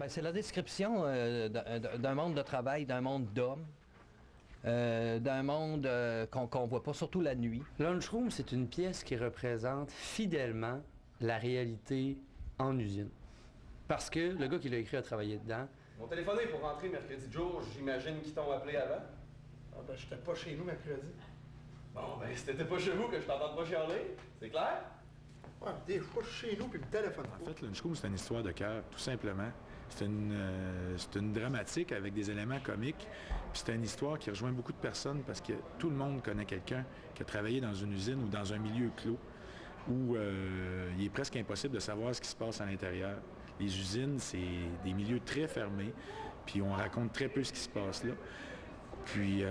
Bien, c'est la description d'un monde de travail, d'un monde d'hommes, d'un monde qu'on voit pas, surtout la nuit. Lunchroom, c'est une pièce qui représente fidèlement la réalité en usine. Parce que le gars qui l'a écrit a travaillé dedans. Ils m'ont téléphoné pour rentrer mercredi de jour, j'imagine qu'ils t'ont appelé avant. Ah ben, j'étais pas chez nous mercredi. Bon, ben, si t'étais pas chez vous, que je t'entende pas chialer, c'est clair? Ouais, des fois, je suis chez nous, puis le téléphone. En fait, Lunchroom, c'est une histoire de cœur, tout simplement. C'est une dramatique avec des éléments comiques. Puis c'est une histoire qui rejoint beaucoup de personnes parce que tout le monde connaît quelqu'un qui a travaillé dans une usine ou dans un milieu clos où il est presque impossible de savoir ce qui se passe à l'intérieur. Les usines, c'est des milieux très fermés, puis on raconte très peu ce qui se passe là. Puis,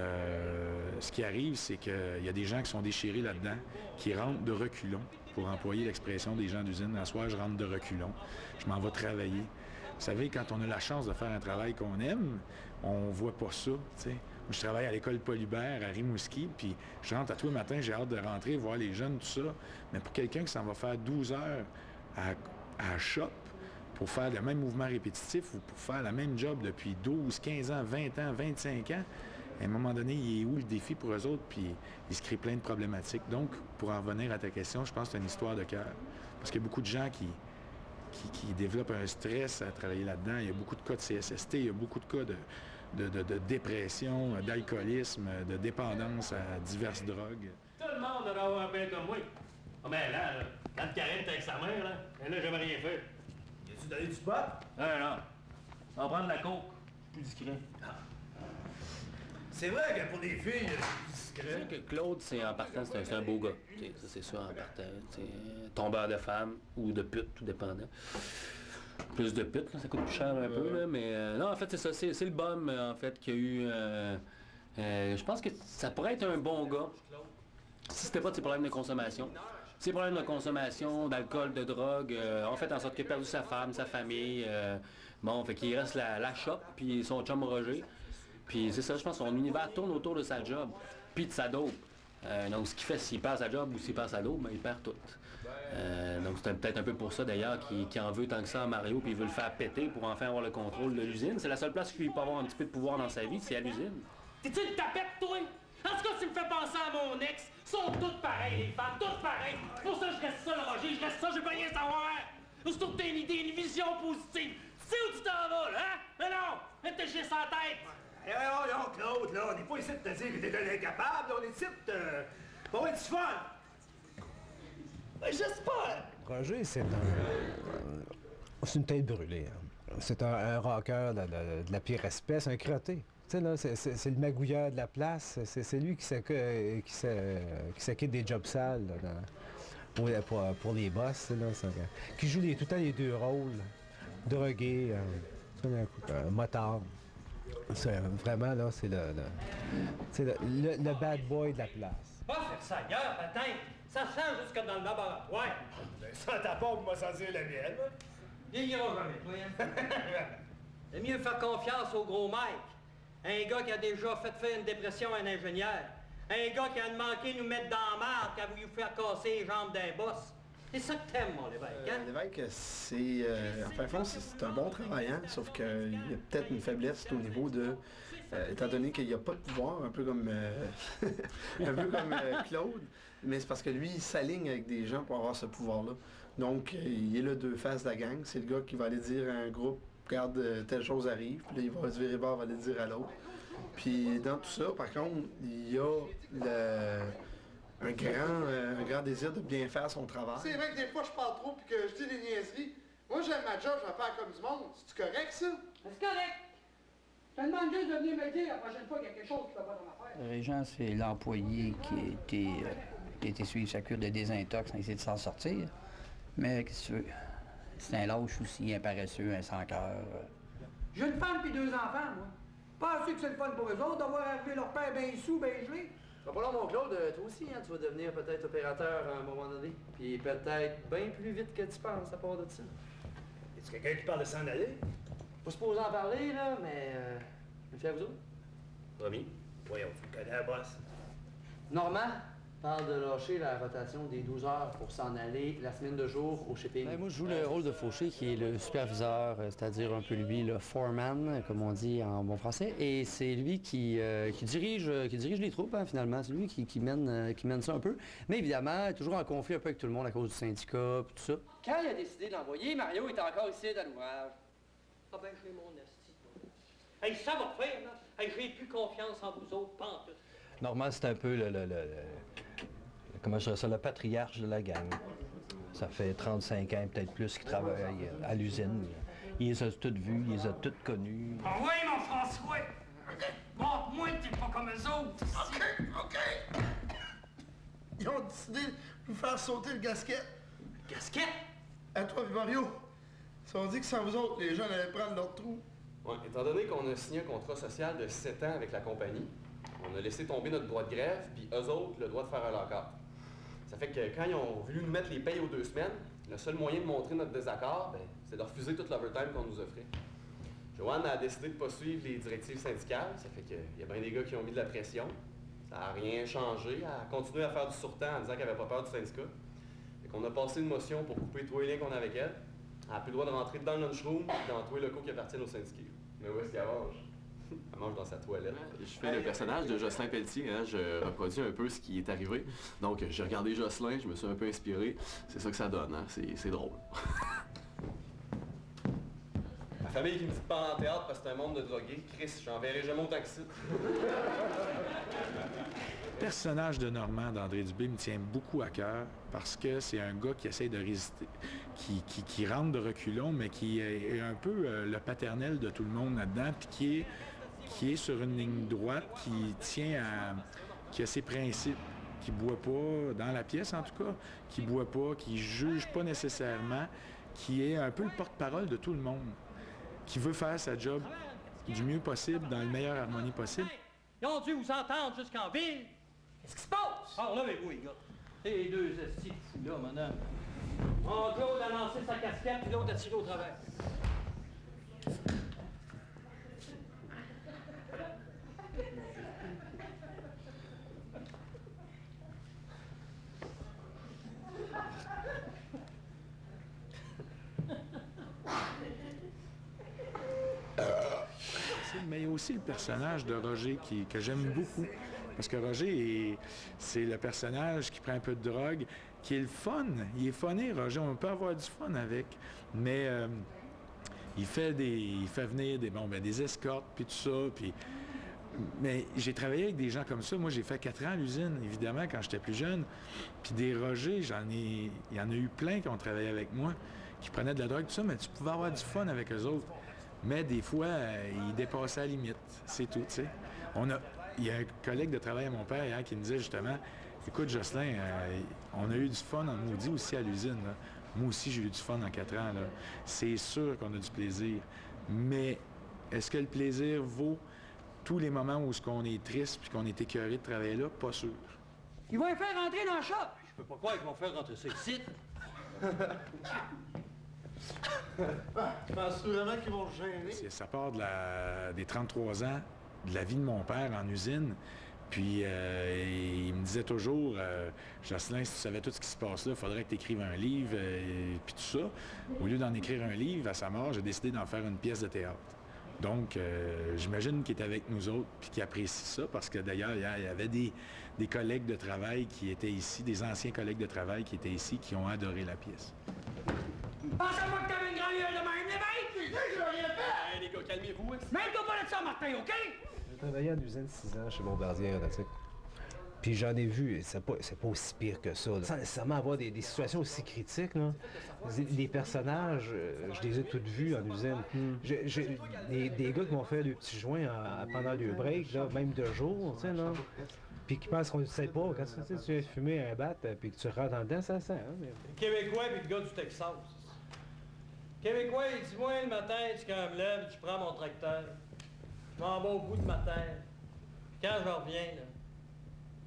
ce qui arrive, c'est qu'il y a des gens qui sont déchirés là-dedans, qui rentrent de reculons, pour employer l'expression des gens d'usine. À soir, je rentre de reculons, je m'en vais travailler. Vous savez, quand on a la chance de faire un travail qu'on aime, on voit pas ça, tu sais. Moi, je travaille à l'école Paul-Hubert, à Rimouski, puis je rentre à tous les matins, j'ai hâte de rentrer, voir les jeunes, tout ça. Mais pour quelqu'un qui s'en va faire 12 heures à shop, pour faire le même mouvement répétitif ou pour faire la même job depuis 12, 15 ans, 20 ans, 25 ans, à un moment donné, il est où le défi pour eux autres, puis il se crée plein de problématiques. Donc, pour en revenir à ta question, je pense que c'est une histoire de cœur. Parce qu'il y a beaucoup de gens qui développent un stress à travailler là-dedans. Il y a beaucoup de cas de CSST, il y a beaucoup de cas de dépression, d'alcoolisme, de dépendance à diverses drogues. Tout le monde doit avoir un père comme moi. Oh, mais là, quand Karen était avec sa mère, là, elle n'a jamais rien fait. As-tu donné du pot? Non. On va prendre la coke. Plus discret. C'est vrai que pour des filles, C'est sûr que Claude, c'est en partant, c'est un beau gars. T'sais, ça, c'est sûr, en partant. Tombeur de femme ou de pute, tout dépendant. Plus de pute, là, ça coûte plus cher un peu, là, mais non, en fait, c'est ça. C'est le bum, en fait, qui a eu... je pense que ça pourrait être un bon gars si c'était pas de ses problèmes de consommation. Ses problèmes de consommation, d'alcool, de drogue, ont fait en sorte qu'il a perdu sa femme, sa famille. Bon, fait qu'il reste la shop, puis son chum Roger. Puis c'est ça, je pense que son univers tourne autour de sa job, puis de sa dope. Donc ce qui fait, s'il perd sa job ou s'il perd sa dope, ben, il perd tout. Donc c'est peut-être un peu pour ça d'ailleurs qu'il en veut tant que ça à Mario, puis il veut le faire péter pour enfin avoir le contrôle de l'usine. C'est la seule place où il peut avoir un petit peu de pouvoir dans sa vie, c'est à l'usine. T'es-tu une tapette, toi? En tout cas, tu me fais penser à mon ex. Ils sont toutes pareilles, les femmes, toutes pareilles. C'est pour ça que je reste ça, le Roger, je reste ça, je veux pas rien savoir. Surtout que t'as une idée, une vision positive. Tu sais où tu t'en vas, là, hein? Mais non! Mets tes gestes en tête! non, Claude, là, on n'est pas ici de te dire que t'es un incapable, on est ici de te... Bon, ouais, du fun! Ben, j'espère! Roger, c'est une tête brûlée. Hein. C'est un rocker de la pire espèce, un crotté. Tu sais, là, c'est le magouilleur de la place. C'est lui qui s'acquitte des jobs sales là, pour les boss. Là, qui joue tout le temps les deux rôles. Drogué, motard. Vraiment, là, c'est le bad boy de la place. Va faire ça ailleurs, patin! Ça change jusque dans le laboratoire! Ça t'a pas pour me sentir la mienne. Il ira jamais, toi, hein? C'est mieux faire confiance au gros Mike. Un gars qui a déjà fait faire une dépression à un ingénieur. Un gars qui a manqué nous mettre dans la marde, qui a voulu faire casser les jambes d'un boss. C'est ça que t'aimes, mon Lévesque, hein? Lévesque, c'est... en fin de compte, c'est un bon travaillant, sauf qu'il y a peut-être une faiblesse au niveau de... étant donné qu'il n'y a pas de pouvoir, un peu comme Claude, mais c'est parce que lui, il s'aligne avec des gens pour avoir ce pouvoir-là. Donc, il est le deux faces de la gang. C'est le gars qui va aller dire à un groupe, regarde, telle chose arrive, puis là, il va se virer bord, va aller dire à l'autre. Puis dans tout ça, par contre, il y a un grand désir de bien faire son travail. C'est vrai que des fois, je parle trop puis que je dis des niaiseries. Moi, j'aime ma job, je vais faire comme du monde. C'est correct, ça? C'est correct! Je te demande juste de venir me dire la prochaine fois qu'il y a quelque chose qui ne va pas dans l'affaire. Régent, c'est l'employé qui a été suivre sa cure de désintox, a essayé de s'en sortir. Mais qu'est-ce que tu veux? C'est un lâche aussi, un paresseux, un sans-cœur. J'ai une femme puis 2 enfants, moi. Pensez que c'est le fun pour eux autres d'avoir arrivé leur père bien sous, bien gelé? Ça va pas long, mon Claude, toi aussi, hein, tu vas devenir peut-être opérateur à un moment donné. Puis peut-être bien plus vite que tu penses à part de ça. Est-ce quelqu'un qui parle de s'en aller? Pas supposé en parler, là, mais... me fiez à vous autres? Promis. Voyons, tu me connais, boss. Normand, parle de lâcher la rotation des 12 heures pour s'en aller la semaine de jour au shipping. Ben, moi, je joue le rôle de Fauché, qui est le superviseur, c'est-à-dire un peu lui, le foreman, comme on dit en bon français. Et c'est lui qui dirige les troupes, hein, finalement. C'est lui qui mène ça un peu. Mais évidemment, toujours en conflit un peu avec tout le monde à cause du syndicat, puis tout ça. Quand il a décidé de l'envoyer, Mario était encore ici à l'ouvrage. Ah ben, j'ai mon esti. Hey, ça va faire, là. Hey, j'ai plus confiance en vous autres, pantoute. Normand, c'est un peu comment je dirais ça, le patriarche de la gang. Ça fait 35 ans, peut-être plus, qu'il travaille à l'usine. Il les a toutes vues, il les a toutes connues. Ah oui, mon François! Montre-moi que t'es pas comme eux autres! OK. Ils ont décidé de nous faire sauter le gasket. Casquette! À toi et Mario. Ils se sont dit que sans vous autres, les gens allaient prendre leur trou. Ouais, étant donné qu'on a signé un contrat social de 7 ans avec la compagnie, on a laissé tomber notre droit de grève, puis eux autres, le droit de faire un lock-out. Ça fait que quand ils ont voulu nous mettre les payes aux 2 semaines, le seul moyen de montrer notre désaccord, c'est de refuser tout l'overtime qu'on nous offrait. Joanne a décidé de ne pas suivre les directives syndicales, ça fait qu'il y a bien des gars qui ont mis de la pression. Ça n'a rien changé, elle a continué à faire du surtemps en disant qu'elle n'avait pas peur du syndicat. Fait qu'on a passé une motion pour couper tous les liens qu'on a avec elle. Elle n'a plus le droit de rentrer dans le lunchroom et dans tous les locaux qui appartiennent aux syndiqués. Mais où est-ce qu'elle mange? Elle mange dans sa toilette. Je fais le personnage de Jocelyn Pelletier, hein, je reproduis un peu ce qui est arrivé. Donc j'ai regardé Jocelyn, je me suis un peu inspiré. C'est ça que ça donne, hein, c'est drôle. Ma famille qui me dit de pas en théâtre parce que c'est un monde de drogués. Chris, j'en verrai jamais autant que ça. Le personnage de Normand d'André Dubé me tient beaucoup à cœur parce que c'est un gars qui essaie de résister, qui rentre de reculons, mais qui est un peu le paternel de tout le monde là-dedans, puis qui est sur une ligne droite, qui a ses principes, qui boit pas, dans la pièce en tout cas, qui boit pas, qui juge pas nécessairement, qui est un peu le porte-parole de tout le monde, qui veut faire sa job du mieux possible, dans la meilleure harmonie possible. Ils ont dû vous entendre jusqu'en ville. Qu'est-ce qui se passe? Ah, levez-vous, les gars. Les deux estis de fous là, madame. Oh, Claude a lancé sa casquette, puis l'autre a tiré au travers. Mais il y a aussi le personnage de Roger que j'aime beaucoup. Parce que Roger, c'est le personnage qui prend un peu de drogue, qui est le fun. Il est funné, Roger. On peut avoir du fun avec. Mais il fait venir des escortes, puis tout ça. Mais j'ai travaillé avec des gens comme ça. Moi, j'ai fait 4 ans à l'usine, évidemment, quand j'étais plus jeune. Puis des Roger, il y en a eu plein qui ont travaillé avec moi, qui prenaient de la drogue, tout ça, mais tu pouvais avoir du fun avec eux autres. Mais des fois, ils dépassaient la limite. C'est tout, tu sais. Il y a un collègue de travail à mon père hier qui me disait justement, écoute, Jocelyn, on a eu du fun en maudit aussi à l'usine, là. Moi aussi, j'ai eu du fun en 4 ans, là. C'est sûr qu'on a du plaisir. Mais est-ce que le plaisir vaut tous les moments où on est triste puis qu'on est écœuré de travailler là? Pas sûr. Ils vont les faire rentrer dans le shop. Je peux pas croire qu'ils vont faire rentrer ça ici. Je pense vraiment qu'ils vont se gêner. Ça part des 33 ans de la vie de mon père en usine. Puis il me disait toujours, Jocelyn, si tu savais tout ce qui se passe là, il faudrait que tu écrives un livre, puis tout ça. Au lieu d'en écrire un livre, à sa mort, j'ai décidé d'en faire une pièce de théâtre. Donc, j'imagine qu'il est avec nous autres, puis qu'il apprécie ça, parce que d'ailleurs, il y avait des collègues de travail qui étaient ici, des anciens collègues de travail qui étaient ici, qui ont adoré la pièce. Pensez-moi que t'avais une grande gueule de même, les mecs! Je veux rien faire! Les gars, calmez-vous. Même-toi pas de ça, Martin, OK? J'ai travaillé en usine 6 ans chez Bombardier Aéronautique. Puis j'en ai vu, et c'est pas aussi pire que ça, là. Sans nécessairement avoir des situations aussi critiques, là. Les personnages, je les ai toutes vus en usine. J'ai des gars qui vont faire des petits joints pendant le break, là, même de jour, tu sais, là. Puis qui pensent qu'on ne sait pas. Quand tu viens fumer un bat, puis que tu rentres en dedans, ça sent, hein. Québécois puis le gars du Texas. Québécois, il dit, moi, le matin, quand je me lève, je prends mon tracteur. Je m'en vais au bout de ma terre. Puis quand je reviens, là,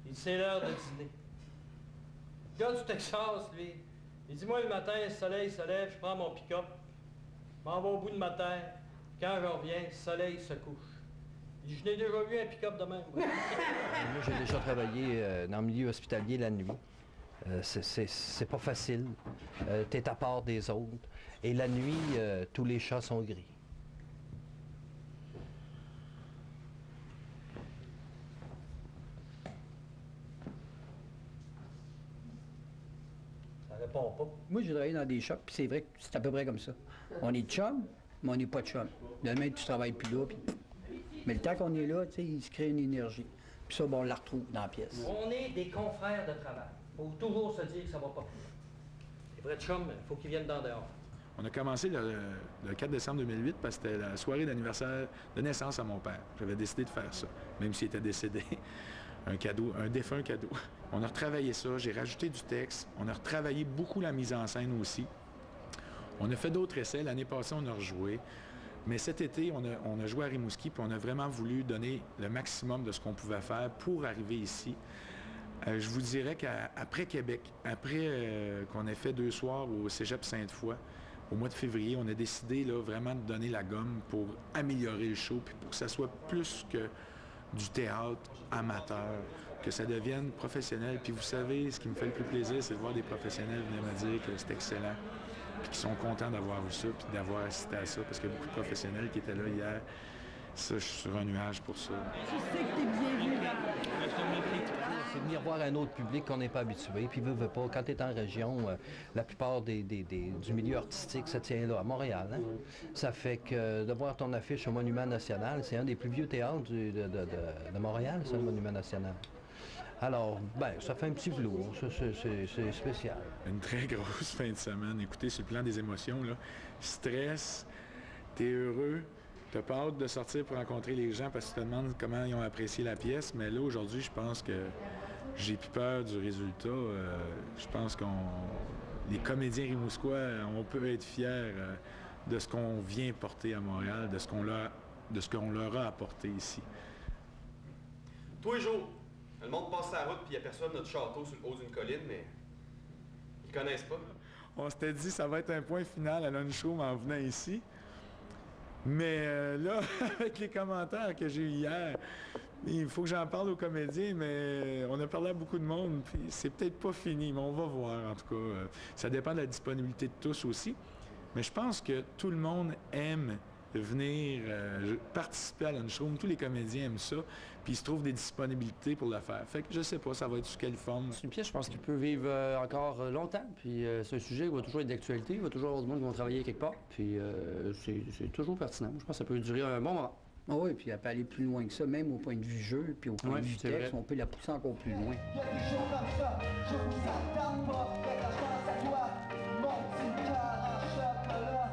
il dit, c'est l'heure de dîner. Le gars du Texas, lui, il dit, moi, le matin, le soleil se lève, je prends mon pick-up. Je m'en vais au bout de ma terre. Puis quand je reviens, le soleil se couche. Je n'ai déjà vu un pick-up de même. Moi, j'ai déjà travaillé dans le milieu hospitalier la nuit. C'est pas facile. T'es à part des autres. Et la nuit, tous les chats sont gris. Ça répond pas. Moi, j'ai travaillé dans des shops, puis c'est vrai que c'est à peu près comme ça. On est chum, mais on n'est pas chum. Demain, tu travailles plus là, puis... Mais le temps qu'on est là, tu sais, il se crée une énergie. Puis ça, bon, on la retrouve dans la pièce. On est des confrères de travail. Faut toujours se dire que ça va pas plus. Les vrais chums, il faut qu'ils viennent dans dehors. On a commencé le 4 décembre 2008 parce que c'était la soirée d'anniversaire de naissance à mon père. J'avais décidé de faire ça, même s'il était décédé. Un cadeau, un défunt cadeau. On a retravaillé ça, j'ai rajouté du texte. On a retravaillé beaucoup la mise en scène aussi. On a fait d'autres essais. L'année passée, on a rejoué. Mais cet été, on a joué à Rimouski, puis on a vraiment voulu donner le maximum de ce qu'on pouvait faire pour arriver ici. Je vous dirais qu'après Québec, après qu'on ait fait 2 soirs au Cégep Sainte-Foy, au mois de février, on a décidé là, vraiment de donner la gomme pour améliorer le show, puis pour que ça soit plus que du théâtre amateur, que ça devienne professionnel. Puis vous savez, ce qui me fait le plus plaisir, c'est de voir des professionnels venir me dire que c'est excellent, puis qui sont contents d'avoir vu ça, puis d'avoir assisté à ça, parce qu'il y a beaucoup de professionnels qui étaient là hier. Ça, je suis sur un nuage pour ça. Je sais que t'es bien vu. C'est venir voir un autre public qu'on n'est pas habitué. Puis, veut pas, quand tu es en région, la plupart du milieu artistique se tient là, à Montréal. Hein? Ça fait que de voir ton affiche au Monument National, c'est un des plus vieux théâtres de Montréal, c'est le Monument National. Alors, ben, ça fait un petit velours, ça, c'est spécial. Une très grosse fin de semaine. Écoutez, sur le plan des émotions, là, stress, t'es heureux, t'as pas hâte de sortir pour rencontrer les gens parce que tu te demandes comment ils ont apprécié la pièce, mais là, aujourd'hui, je pense que j'ai plus peur du résultat. Je pense les comédiens rimouskois, on peut être fiers de ce qu'on vient porter à Montréal, de ce qu'on leur a apporté ici. Tous les jours, le monde passe sa route puis il aperçoit notre château sur le haut d'une colline, mais ils connaissent pas. On s'était dit ça va être un point final à Lunch Room en venant ici. Mais là, avec les commentaires que j'ai eu hier, il faut que j'en parle aux comédiens, mais on a parlé à beaucoup de monde, puis c'est peut-être pas fini, mais on va voir en tout cas. Ça dépend de la disponibilité de tous aussi. Mais je pense que tout le monde aime venir participer à Lunchroom. Tous les comédiens aiment ça, puis ils se trouvent des disponibilités pour le faire. Fait que je sais pas, ça va être sous quelle forme. C'est une pièce, je pense, qui peut vivre encore longtemps. Puis c'est un sujet qui va toujours être d'actualité. Il va toujours y avoir du monde qui va travailler quelque part. Puis c'est toujours pertinent. Je pense que ça peut durer un bon moment. Ah oui, puis elle peut aller plus loin que ça, même au point de vue jeu, puis au point de vue texte, on peut la pousser encore plus loin. Il y a des jours comme ça, je vous attends pas, mais quand je pense à toi, mon petit cœur en chocolat,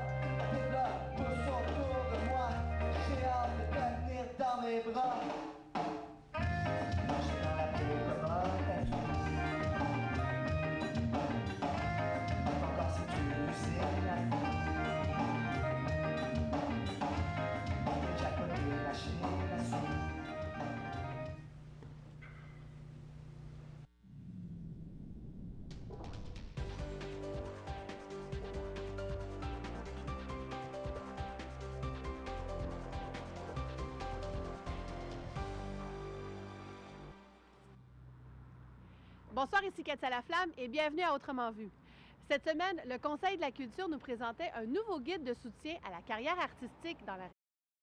des plats poussent autour de moi, j'ai hâte de te tenir dans mes bras. Marcher dans la peau comme un tatou. Encore si tu sais la vie. Déjà connu, lâcher la soupe. Bonsoir, ici Katia Laflamme et bienvenue à Autrement Vu. Cette semaine, le Conseil de la culture nous présentait un nouveau guide de soutien à la carrière artistique dans la